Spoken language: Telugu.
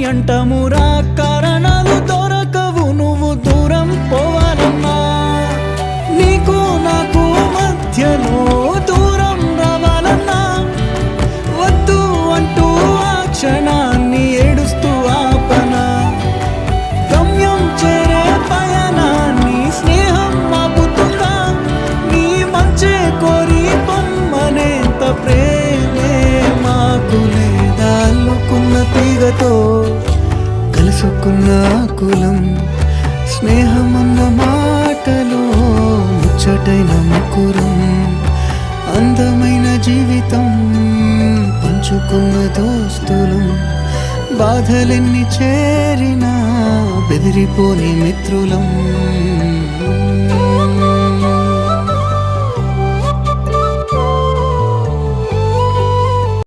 అంటమురా కారణాలు దొరకవు నువ్వు దూరం పోవాలన్నా నీకు నాకు మధ్యలో దూరం రావాలన్నా వద్దు అంటూ ఆ క్షణాన్ని ఏడుస్తూ ఆపనా గమ్యం చేరే పయనాన్ని స్నేహం ఆపుతుందా నీ మంచే కోరి పొమ్మనేంత ప్రేమే మాకు లేదా అల్లుకున్న తీగతో కలుసుకున్న కులం స్నేహమన్న మాటలో ముచ్చటైన ముకురం అందమైన జీవితం పంచుకున్న దోస్తులం బాధలెన్ని చేరినా బెదిరిపోని మిత్రులం